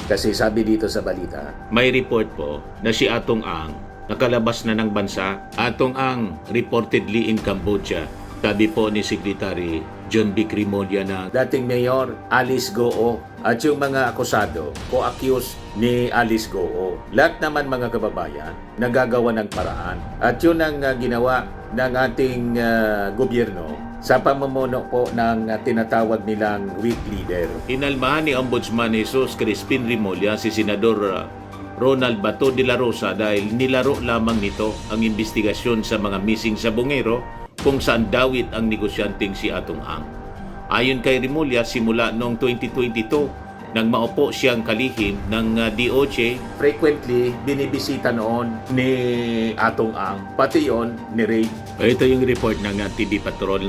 Kasi sabi dito sa balita, may report po na si Atong Ang nakalabas na ng bansa. Atong Ang reportedly in Cambodia. Sabi po ni Secretary John B. Crimolia na dating Mayor Alice Goo at yung mga akusado co-accused ni Alice Goo. Lahat naman mga kababayan nagagawa ng paraan. At yun ang ginawa ng ating gobyerno sa pamumuno po ng tinatawag nilang weak leader. Inalmahan ni Ombudsman Jesus Crispin Remulla si Senador Ronald Bato de la Rosa dahil nilaro lamang nito ang investigasyon sa mga missing sa Bungero kung saan dawit ang negosyanteng si Atong Ang. Ayon kay Remulla, simula noong 2022 nang maupo siyang kalihim ng DOJ, frequently binibisita noon ni Atong Ang, pati yon ni Ray. Ito yung report ng TV Patrol.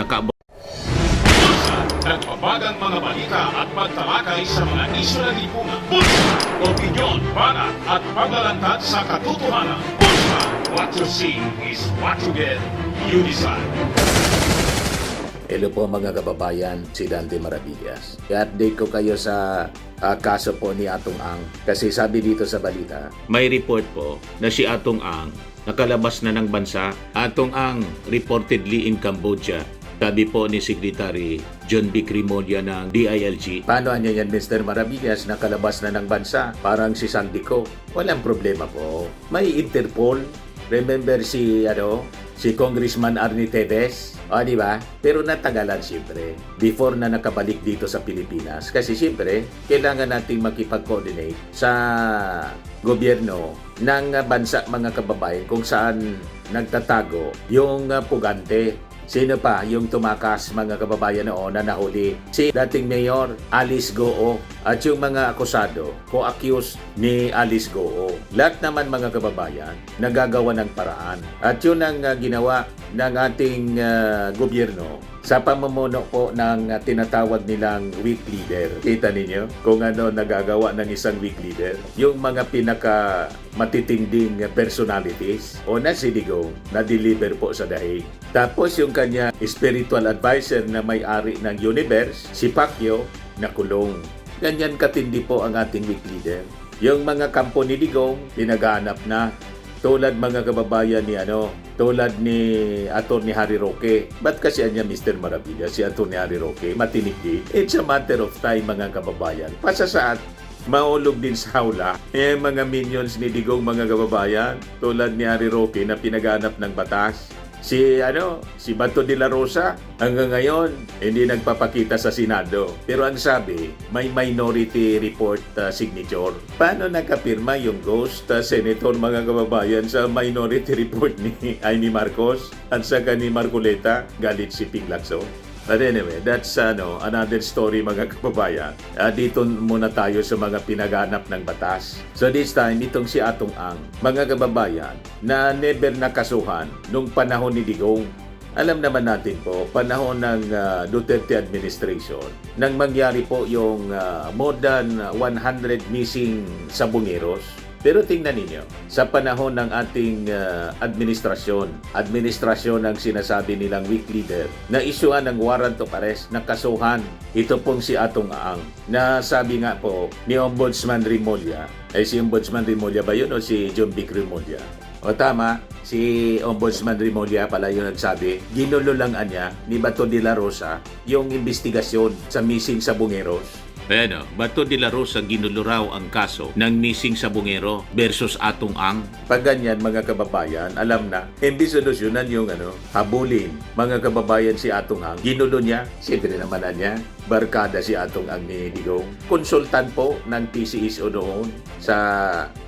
Nagbabagang mga balita at pagtalakay sa mga isyu ng lipunan. Bulsa! Opinyon, banat at paglalantad sa katotohanan. Bulsa! What you see is what you get. You decide. Hello po mga kababayan, si Dante Maravillas. I-update ko kayo sa kaso po ni Atong Ang. Kasi sabi dito sa balita, may report po na si Atong Ang nakalabas na ng bansa. Atong Ang reportedly in Cambodia. Sabi po ni Secretary John B. Crimolia ng DILG. Paano niya yan, Mr. Maravillas, nakalabas na ng bansa? Parang si Sandico. Walang problema po. May Interpol. Remember si Congressman Arnie Teves? O, di ba? Pero natagalan siyempre. Before na nakabalik dito sa Pilipinas. Kasi siyempre, kailangan nating makipag-coordinate sa gobyerno ng bansa, mga kababayan, kung saan nagtatago yung pugante. Sino pa yung tumakas, mga kababayan, noon na nahuli? Si dating Mayor Alice Goo at yung mga akusado co-accused ni Alice Goo. Lahat naman, mga kababayan, nagagawa ng paraan. At yun ang ginawa ng ating gobyerno sa pamumuno po ng tinatawag nilang weak leader. Kita ninyo kung ano nagagawa ng isang weak leader? Yung mga pinaka matitinding personalities o na si Digong na-deliver po sa dahig. Tapos yung kanya spiritual advisor na may-ari ng universe, si Pacquiao, nakulong. Ganyan katindi po ang ating weak leader. Yung mga kampo ni Digong, pinaghanap na. Tulad, mga kababayan, tulad ni Atty. Harry Roque. Ba't kasi niya Mr. Maravilla, si Atty. Harry Roque, matinig din? It's a matter of time, mga kababayan. Pasasaat, maulog din sa hawla. Mga minions ni Digong, mga kababayan, tulad ni Harry Roque na pinaghanap ng batas. Si Bato de la Rosa hanggang ngayon hindi nagpapakita sa Senado. Pero ang sabi, may minority report signature. Paano nakapirma yung ghost senator, mga kababayan, sa minority report ni Marcos at saka ni Marcoleta? Galit si Ping Lacson. But anyway, that's another story, mga kababayan. Dito muna tayo sa mga pinaghanap ng batas. So this time, itong si Atong Ang, mga kababayan, na never nakasuhan nung panahon ni Digong. Alam naman natin po, panahon ng Duterte administration, nang mangyari po yung more than 100 missing sa Bungeros. Pero tingnan ninyo, sa panahon ng ating administrasyon ng sinasabi nilang weak leader, na isyuan ng warrant of arrest, nakasuhan ito pong si Atong Ang, na sabi nga po ni Ombudsman Remulla, si Ombudsman Remulla ba yun o si John B. Remulla? O tama, si Ombudsman Remulla pala yung nagsabi, ginululangan niya ni Bato de la Rosa yung investigasyon sa missing sa Bungeros. Bato de la Rosa ginulo raw ang kaso ng missing sa Bungero versus Atong Ang. Pag ganyan, mga kababayan, alam na, hindi solusyonan yung habulin. Mga kababayan, si Atong Ang, ginulo niya, siyempre naman niya, barkada si Atong Ang ni Digong. Konsultan po ng TCSO noon sa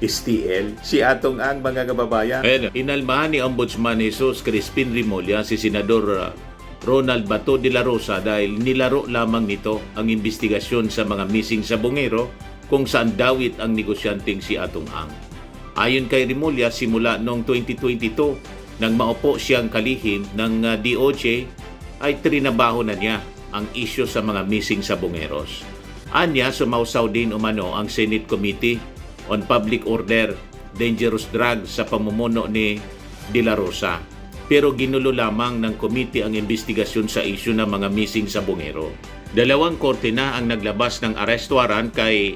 STL, si Atong Ang, mga kababayan. Inalmahan ni Ombudsman Jesus Crispin Remulla si Senador Ronald Bato de la Rosa dahil nilaro lamang nito ang investigasyon sa mga missing sa Bungero kung saan dawit ang negosyanteng si Atong Ang. Ayon kay Remulla, simula noong 2022 nang maupo siyang kalihim ng DOJ ay trinabaho na niya ang isyu sa mga missing sa Bungeros. Anya, sumausaw din umano ang Senate Committee on Public Order, Dangerous Drugs sa pamumuno ni De La Rosa. Pero ginulo lamang ng komite ang investigasyon sa isyu ng mga missing sa Bungero. Dalawang korte na ang naglabas ng arrest warrant kay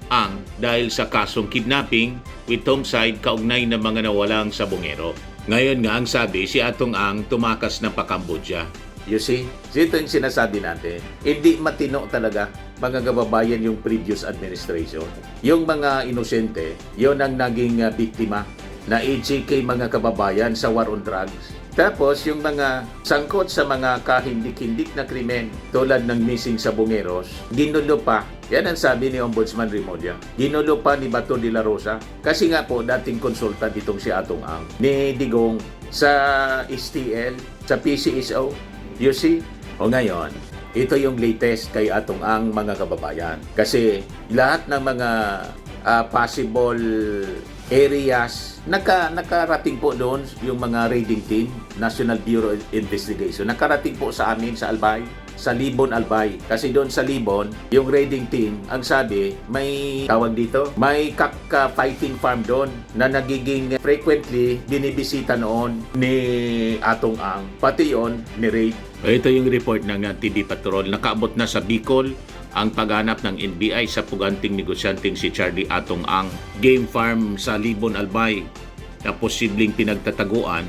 Ang dahil sa kasong kidnapping with homicide kaugnay ng mga nawalang sabongero. Ngayon nga ang sabi, si Atong Ang tumakas na pa Cambodia. You see, ito yung sinasabi natin. Hindi matino talaga mga kababayan yung previous administration. Yung mga inosente, yun ang naging biktima na EJK mga kababayan sa war on drugs. Tapos yung mga sangkot sa mga kahindik-hindik na krimen tulad ng missing sabongeros, ginulo pa. Yan ang sabi ni Ombudsman Remulla. Ginulo pa ni Bato de la Rosa. Kasi nga po dating consultant itong si Atong Ang ni Digong sa STL, sa PCSO. You see? O ngayon, ito yung latest kay Atong Ang mga kababayan. Kasi lahat ng mga possible areas, nakarating po doon yung mga raiding team, National Bureau of Investigation. Nakarating po sa amin sa Albay, sa Libon, Albay. Kasi doon sa Libon, yung raiding team, ang sabi, may tawag dito, may cock-fighting farm doon na nagiging frequently binibisita noon ni Atong Ang. Pati yon ni raid. Ito yung report ng TV Patrol. Nakaabot na sa Bicol ang paghanap ng NBI sa puganting negosyanteng si Charlie Atong Ang game farm sa Libon, Albay na posibleng pinagtataguan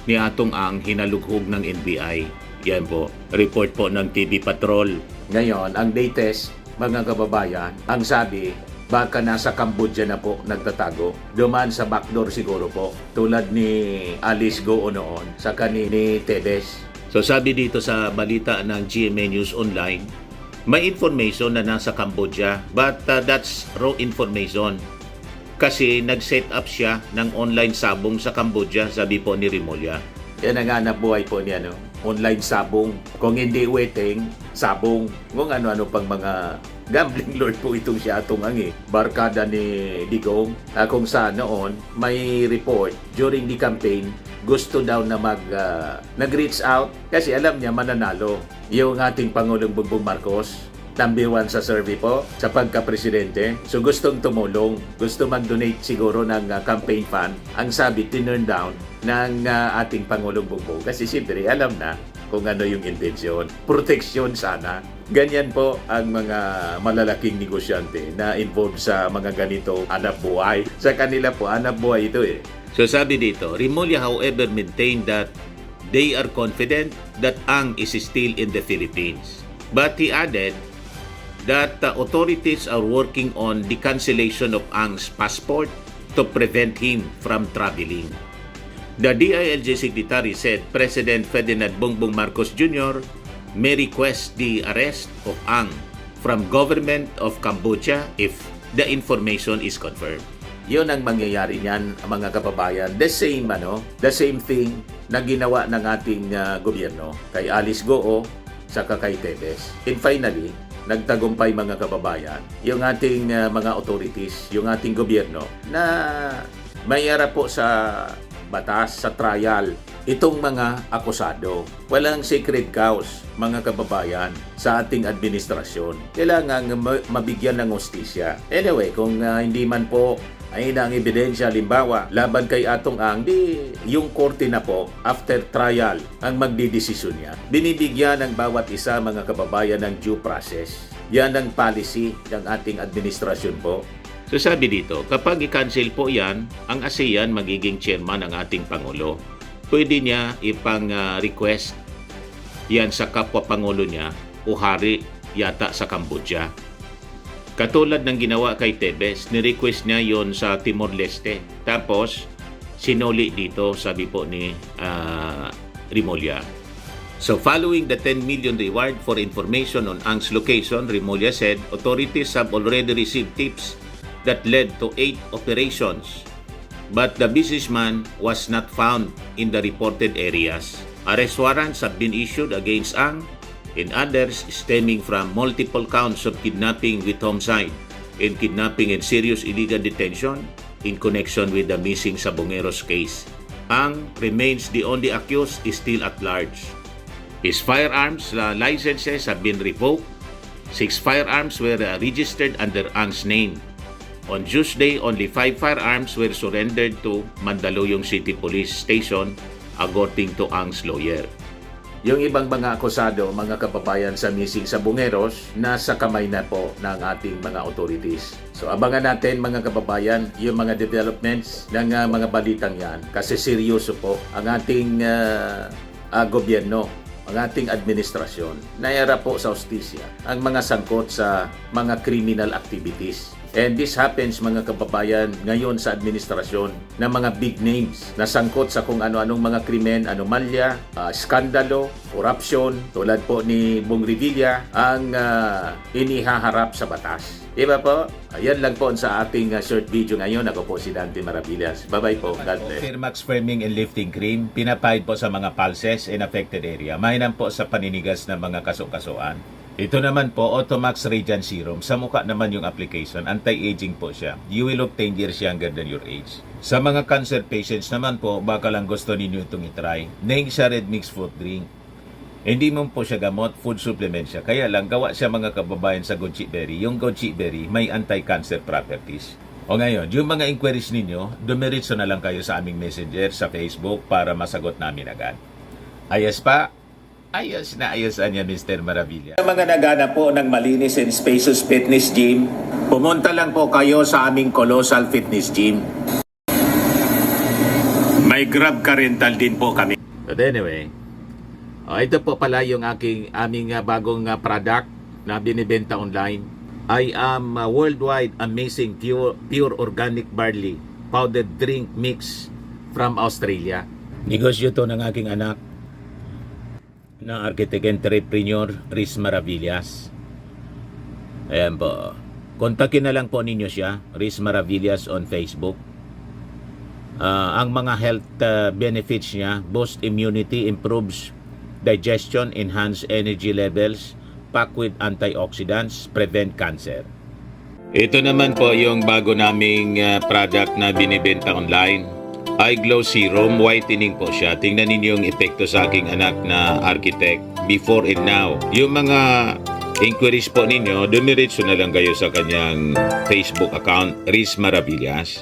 ni Atong Ang hinalughog ng NBI. Yan po, report po ng TV Patrol. Ngayon, ang latest, mga kababayan, ang sabi, baka nasa Cambodia na po nagtatago. Dumaan sa backdoor siguro po, tulad ni Alice Go noon, saka ni Tebes. So sabi dito sa balita ng GMA News Online, may information na nasa Cambodia, but that's raw information. Kasi nag-set up siya ng online sabong sa Cambodia, sabi po ni Remulla. Yan ang hanap buhay po niya, no? Online sabong. Kung hindi waiting, sabong. Kung ano-ano pang mga gambling lord po itong si Atong Ang barkada ni Digong. Kung saan noon, may report during the campaign, gusto daw na nag-reach out kasi alam niya mananalo yung ating Pangulong Bongbong Marcos, number 1 sa survey po sa pagka-presidente. So gustong tumulong, gusto mag-donate siguro ng campaign fund. Ang sabi, tinurn down ng ating Pangulong Bongbong kasi siyempre alam na kung ano yung intensyon. Proteksyon sana. Ganyan po ang mga malalaking negosyante na involved sa mga ganito hanap buhay. Sa kanila po, hanap buhay ito eh. So sabi dito, Remulla however maintained that they are confident that Ang is still in the Philippines. But he added that the authorities are working on the cancellation of Ang's passport to prevent him from traveling. The DILG Secretary said President Ferdinand Bongbong Marcos Jr. may request the arrest of Ang from government of Cambodia if the information is confirmed. Yun ang mangyayari niyan, mga kababayan. The same thing na ginawa ng ating gobyerno kay Alice Goo saka kay Tebes. And finally, nagtagumpay mga kababayan, yung ating mga authorities, yung ating gobyerno na may harap po sa batas, sa trial, itong mga akusado. Walang secret cause, mga kababayan, sa ating administrasyon. Kailangan mabigyan ng hustisya. Anyway, kung hindi man po ay ang ebidensya, limbawa, laban kay Atong Ang, di yung korte na po, after trial, ang magdidesisyon niya. Binibigyan ng bawat isa, mga kababayan, ng due process. Yan ang policy ng ating administrasyon po. So sabi dito, kapag i-cancel po yan, ang ASEAN magiging chairman ng ating Pangulo. Pwede niya ipang-request yan sa kapwa Pangulo niya o hari yata sa Cambodia. Katulad ng ginawa kay Tebes, ni-request niya yon sa Timor-Leste. Tapos, sinuli dito, sabi po ni Remulla. So, following the 10 million reward for information on Ang's location, Remulla said authorities have already received tips that led to 8 operations. But the businessman was not found in the reported areas. Arrest warrants have been issued against Ang and others stemming from multiple counts of kidnapping with homicide and kidnapping and serious illegal detention in connection with the missing Sabongeros case. Ang remains the only accused is still at large. His firearms licenses have been revoked. 6 firearms were registered under Ang's name. On Tuesday, only 5 firearms were surrendered to Mandaluyong City Police Station according to Ang's lawyer. Yung ibang mga akusado, mga kababayan sa missing Sabongeros, nasa kamay na po ng ating mga authorities. So abangan natin mga kababayan yung mga developments ng mga balitang yan kasi seryoso po ang ating gobyerno, ang ating administrasyon. Naiharap po sa hustisya ang mga sangkot sa mga criminal activities. And this happens mga kababayan ngayon sa administrasyon ng mga big names na sangkot sa kung ano-anong mga krimen, anomalya, skandalo, corruption, tulad po ni Bong Revilla ang inihaharap sa batas. Diba po? Ayan lang po sa ating short video ngayon. Ako po si Dante Maravillas. Bye-bye po. God bless. Firmax Firming and Lifting Cream, pinapahid po sa mga pulses in affected area. Mainam po sa paninigas ng mga kaso-kasuan. Ito naman po, Automax Radiant Serum. Sa mukha naman yung application, anti-aging po siya. You will look 10 years younger than your age. Sa mga cancer patients naman po, baka lang gusto ninyo itong itry. Neng siya red mixed fruit drink. Hindi mo po siya gamot, food supplement siya. Kaya lang, gawa siya mga kababayan sa goji berry. Yung goji berry may anti-cancer properties. O ngayon, yung mga inquiries ninyo, dumiritso na lang kayo sa aming messenger sa Facebook para masagot namin agad. Ayos pa? Ayos na ayos niya, Mr. Maravilla. Sa mga nagana po ng malinis and spacious fitness gym, pumunta lang po kayo sa aming Colossal Fitness Gym. May Grab car rental din po kami. But anyway, ito po pala yung aming bagong product na binibenta online. I am worldwide amazing pure organic barley powdered drink mix from Australia. Negosyo to ng aking anak na architect entrepreneur Riz Maravillas. Ayan po. Kontakin na lang po ninyo siya, Riz Maravillas on Facebook. Ang mga health benefits niya, boost immunity, improves digestion, enhance energy levels, packed with antioxidants, prevent cancer. Ito naman po yung bago naming product na binibenta online. Eye Glow Serum, whitening po siya. Tingnan ninyo yung epekto sa aking anak na architect before and now. Yung mga inquiries po ninyo, dumiretso na lang kayo sa kanyang Facebook account, Riz Maravillas.